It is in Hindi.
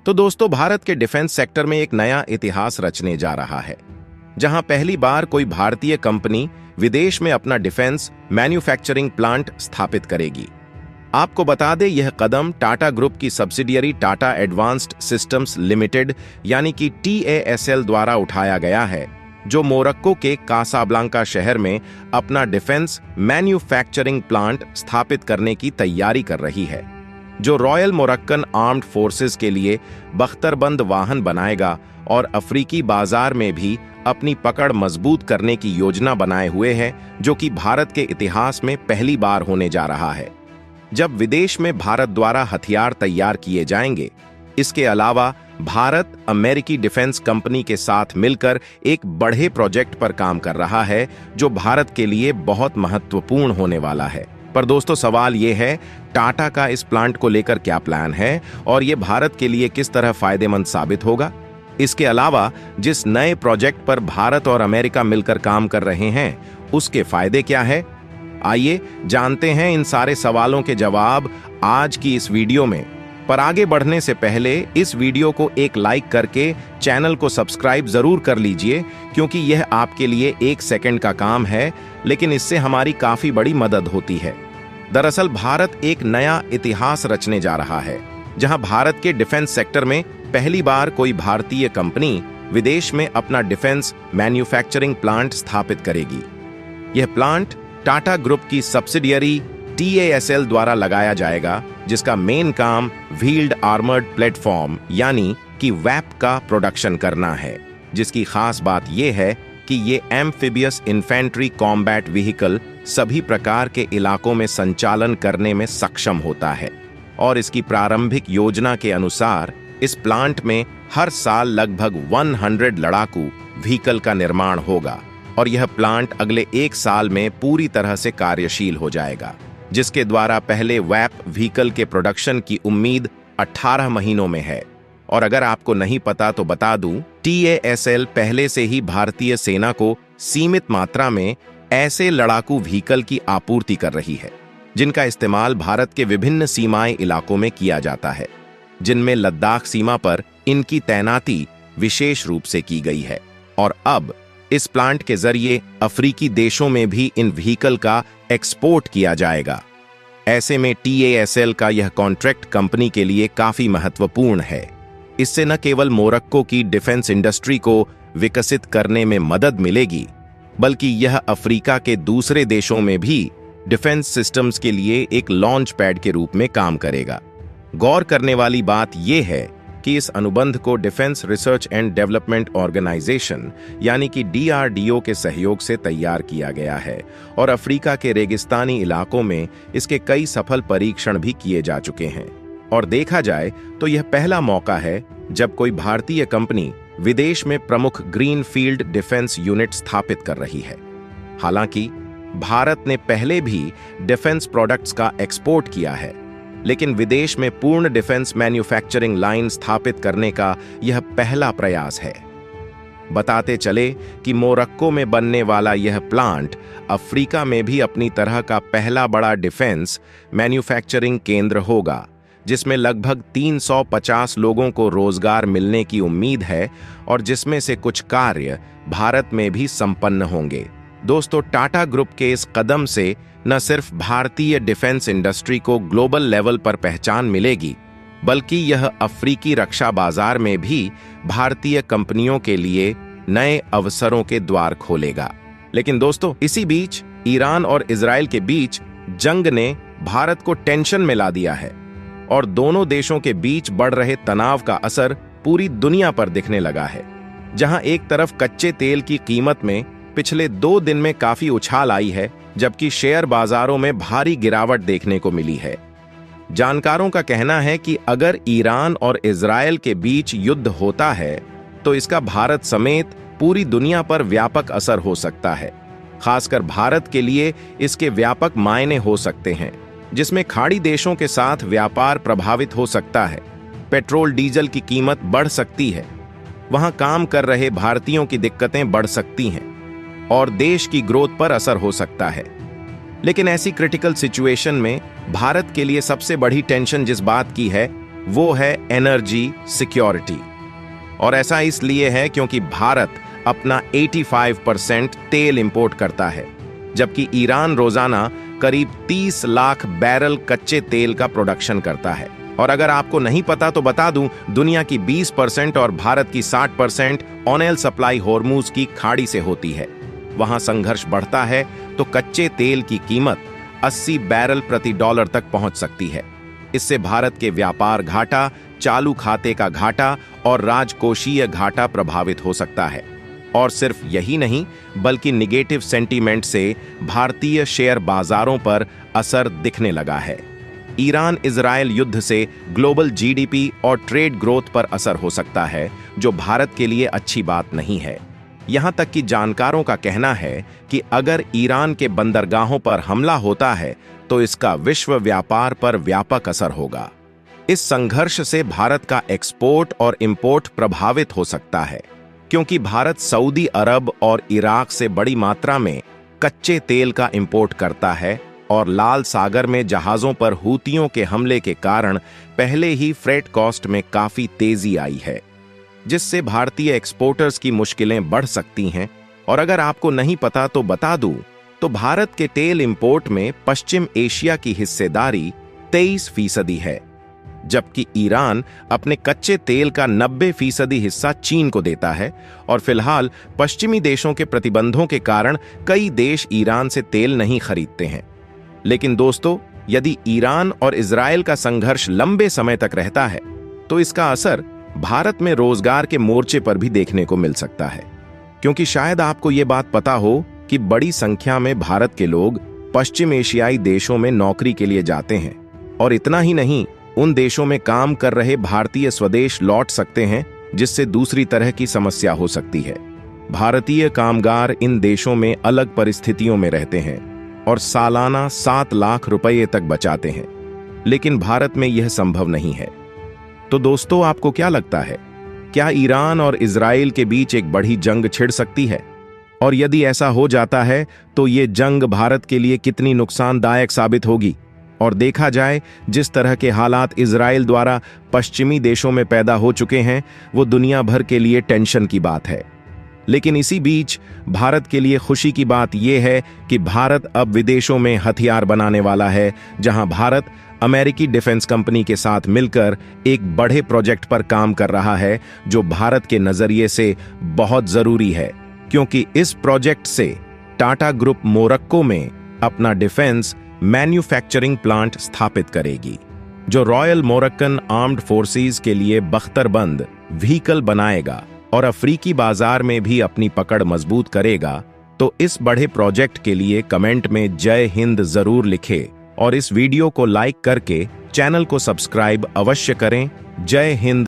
तो दोस्तों, भारत के डिफेंस सेक्टर में एक नया इतिहास रचने जा रहा है, जहां पहली बार कोई भारतीय कंपनी विदेश में अपना डिफेंस मैन्युफैक्चरिंग प्लांट स्थापित करेगी। आपको बता दें, यह कदम टाटा ग्रुप की subsidiary Tata advanced systems limited यानी कि TASL द्वारा उठाया गया है, जो मोरक्को के कासाब्लांका शहर में अपना डिफेंस मैन्युफैक्चरिंग प्लांट स्थापित करने की तैयारी कर रही है, जो रॉयल मोरक्कन आर्म्ड फोर्सेस के लिए बख्तरबंद वाहन बनाएगा और अफ्रीकी बाजार में भी अपनी पकड़ मजबूत करने की योजना बनाए हुए है, जो कि भारत के इतिहास में पहली बार होने जा रहा है जब विदेश में भारत द्वारा हथियार तैयार किए जाएंगे। इसके अलावा भारत अमेरिकी डिफेंस कंपनी के साथ मिलकर एक बड़े प्रोजेक्ट पर काम कर रहा है, जो भारत के लिए बहुत महत्वपूर्ण होने वाला है। पर दोस्तों, सवाल यह है, टाटा का इस प्लांट को लेकर क्या प्लान है और यह भारत के लिए किस तरह फायदेमंद साबित होगा? इसके अलावा जिस नए प्रोजेक्ट पर भारत और अमेरिका मिलकर काम कर रहे हैं, उसके फायदे क्या है? आइए जानते हैं इन सारे सवालों के जवाब आज की इस वीडियो में। पर आगे बढ़ने से पहले इस वीडियो को एक लाइक करके चैनल को सब्सक्राइब जरूर कर लीजिए, क्योंकि यह आपके लिए 1 सेकंड का काम है, लेकिन इससे हमारी काफी बड़ी मदद होती है। दरअसल भारत एक नया इतिहास रचने जा रहा है, जहां भारत के डिफेंस सेक्टर में पहली बार कोई भारतीय कंपनी विदेश में अपना डिफेंस मैन्युफैक्चरिंग प्लांट स्थापित करेगी। यह प्लांट टाटा ग्रुप की सब्सिडियरी TASL द्वारा लगाया जाएगा, जिसका मेन काम व्हील्ड आर्मर्ड प्लेटफॉर्म यानी कि वैप का प्रोडक्शन करना है, जिसकी खास बात यह है कि ये एम्फिबियस इन्फेंट्री कॉम्बैट व्हीकल सभी प्रकार के इलाकों में संचालन करने में सक्षम होता है। और इसकी प्रारंभिक योजना के अनुसार इस प्लांट में हर साल लगभग 100 लड़ाकू व्हीकल का निर्माण होगा और यह प्लांट अगले 1 साल में पूरी तरह से कार्यशील हो जाएगा, जिसके द्वारा पहले वैप व्हीकल के प्रोडक्शन की उम्मीद 18 महीनों में है। और अगर आपको नहीं पता तो बता दूं, TASL पहले से ही भारतीय सेना को सीमित मात्रा में ऐसे लड़ाकू व्हीकल की आपूर्ति कर रही है, जिनका इस्तेमाल भारत के विभिन्न सीमाई इलाकों में किया जाता है, जिनमें लद्दाख सीमा पर इनकी तैनाती विशेष रूप से की गई है। और अब इस प्लांट के जरिए अफ्रीकी देशों में भी इन व्हीकल का एक्सपोर्ट किया जाएगा। ऐसे में TASL का यह कॉन्ट्रैक्ट कंपनी के लिए काफी महत्वपूर्ण है। इससे न केवल मोरक्को की डिफेंस इंडस्ट्री को विकसित करने में मदद मिलेगी, बल्कि यह अफ्रीका के दूसरे देशों में भी डिफेंस सिस्टम्स के लिए एक लॉन्च पैड के रूप में काम करेगा। गौर करने वाली बात यह है कि इस अनुबंध को defence research and development organisation यानी कि DRDO के सहयोग से तैयार किया गया है और अफ्रीका के रेगिस्तानी इलाकों में इसके कई सफल परीक्षण भी किए जा चुके हैं। और देखा जाए तो यह पहला मौका है जब कोई भारतीय कंपनी विदेश में प्रमुख ग्रीन फील्ड डिफेंस यूनिट स्थापित कर रही है। हालांकि भारत ने पहले भी डिफेंस प्रोडक्ट्स का एक्सपोर्ट किया है, लेकिन विदेश में पूर्ण डिफेंस मैन्युफैक्चरिंग लाइन स्थापित करने का यह पहला प्रयास है। बताते चले कि मोरक्को में बनने वाला यह प्लांट अफ्रीका में भी अपनी तरह का पहला बड़ा डिफेंस मैन्युफैक्चरिंग केंद्र होगा, जिसमें लगभग 350 लोगों को रोजगार मिलने की उम्मीद है और जिसमें से कुछ कार्य भारत में भी संपन्न होंगे। दोस्तों, टाटा ग्रुप के इस कदम से न सिर्फ भारतीय डिफेंस इंडस्ट्री को ग्लोबल लेवल पर पहचान मिलेगी, बल्कि यह अफ्रीकी रक्षा बाजार में भी भारतीय कंपनियों के लिए नए अवसरों के द्वार खोलेगा। लेकिन दोस्तों, इसी बीच ईरान और इजराइल के बीच जंग ने भारत को टेंशन में ला दिया है और दोनों देशों के बीच बढ़ रहे तनाव का असर पूरी दुनिया पर दिखने लगा है। जहां एक तरफ कच्चे तेल की कीमत में पिछले 2 दिन में काफी उछाल आई है, जबकि शेयर बाजारों में भारी गिरावट देखने को मिली है। जानकारों का कहना है कि अगर ईरान और इजराइल के बीच युद्ध होता है तो इसका भारत समेत पूरी दुनिया पर व्यापक असर हो सकता है। खासकर भारत के लिए इसके व्यापक मायने हो सकते हैं, जिसमें खाड़ी देशों के साथ व्यापार प्रभावित हो सकता है, पेट्रोल डीजल की कीमत बढ़ सकती है, वहां काम कर रहे भारतीयों की दिक्कतें बढ़ सकती हैं और देश की ग्रोथ पर असर हो सकता है। लेकिन ऐसी क्रिटिकल सिचुएशन में भारत के लिए सबसे बड़ी टेंशन जिस बात की है वो है एनर्जी सिक्योरिटी। और ऐसा इसलिए है क्योंकि भारत अपना 85% तेल इंपोर्ट करता है, जबकि ईरान रोजाना करीब 30 लाख बैरल कच्चे तेल का प्रोडक्शन करता है। और अगर आपको नहीं पता तो बता दूं, दुनिया की 20% और भारत की 60% ऑयल सप्लाई होर्मुज की खाड़ी से होती है। वहां संघर्ष बढ़ता है तो कच्चे तेल की कीमत 80 बैरल प्रति डॉलर तक पहुंच सकती है। इससे भारत के व्यापार घाटा, चालू खाते का घाटा और राजकोषीय घाटा प्रभावित हो सकता है। और सिर्फ यही नहीं, बल्कि निगेटिव सेंटीमेंट से भारतीय शेयर बाजारों पर असर दिखने लगा है। ईरान इजरायल युद्ध से ग्लोबल जीडीपी और ट्रेड ग्रोथ पर असर हो सकता है, जो भारत के लिए अच्छी बात नहीं है। यहां तक कि जानकारों का कहना है कि अगर ईरान के बंदरगाहों पर हमला होता है तो इसका विश्व व्यापार पर व्यापक असर होगा। इस संघर्ष से भारत का एक्सपोर्ट और इंपोर्ट प्रभावित हो सकता है, क्योंकि भारत सऊदी अरब और इराक से बड़ी मात्रा में कच्चे तेल का इंपोर्ट करता है और लाल सागर में जहाजों पर हूतियों के हमले के कारण पहले ही फ्रेट कॉस्ट में काफी तेजी आई है, जिससे भारतीय एक्सपोर्टर्स की मुश्किलें बढ़ सकती हैं। और अगर आपको नहीं पता तो बता दूं, तो भारत के तेल इंपोर्ट में पश्चिम एशिया की हिस्सेदारी 23% है, जबकि ईरान अपने कच्चे तेल का 90% हिस्सा चीन को देता है। और फिलहाल पश्चिमी देशों के प्रतिबंधों के कारण कई देश ईरान से तेल नहीं खरीदते हैं। लेकिन दोस्तों, यदि ईरान और इजरायल का संघर्ष लंबे समय तक रहता है तो इसका असर भारत में रोजगार के मोर्चे पर भी देखने को मिल सकता है, क्योंकि शायद आपको ये बात पता हो कि बड़ी संख्या में भारत के लोग पश्चिम एशियाई देशों में नौकरी के लिए जाते हैं। और इतना ही नहीं, उन देशों में काम कर रहे भारतीय स्वदेश लौट सकते हैं, जिससे दूसरी तरह की समस्या हो सकती है। भारतीय कामगार इन देशों में अलग परिस्थितियों में रहते हैं और सालाना 7 लाख रुपए तक बचाते हैं, लेकिन भारत में यह संभव नहीं है। तो दोस्तों, आपको क्या लगता है, क्या ईरान और इजराइल के बीच एक बड़ी जंग छिड़ सकती है? और यदि ऐसा हो जाता है तो ये जंग भारत के लिए कितनी नुकसानदायक साबित होगी? और देखा जाए, जिस तरह के हालात इजराइल द्वारा पश्चिमी देशों में पैदा हो चुके हैं, वो दुनिया भर के लिए टेंशन की बात है। लेकिन इसी बीच भारत के लिए खुशी की बात यह है कि भारत अब विदेशों में हथियार बनाने वाला है, जहां भारत अमेरिकी डिफेंस कंपनी के साथ मिलकर एक बड़े प्रोजेक्ट पर काम कर रहा है, जो भारत के नजरिए से बहुत जरूरी है, क्योंकि इस प्रोजेक्ट से टाटा ग्रुप मोरक्को में अपना डिफेंस मैन्युफैक्चरिंग प्लांट स्थापित करेगी, जो रॉयल मोरक्कन आर्म्ड फोर्सेस के लिए बख्तरबंद व्हीकल बनाएगा और अफ्रीकी बाजार में भी अपनी पकड़ मजबूत करेगा। तो इस बड़े प्रोजेक्ट के लिए कमेंट में जय हिंद जरूर लिखें और इस वीडियो को लाइक करके चैनल को सब्सक्राइब अवश्य करें। जय हिंद।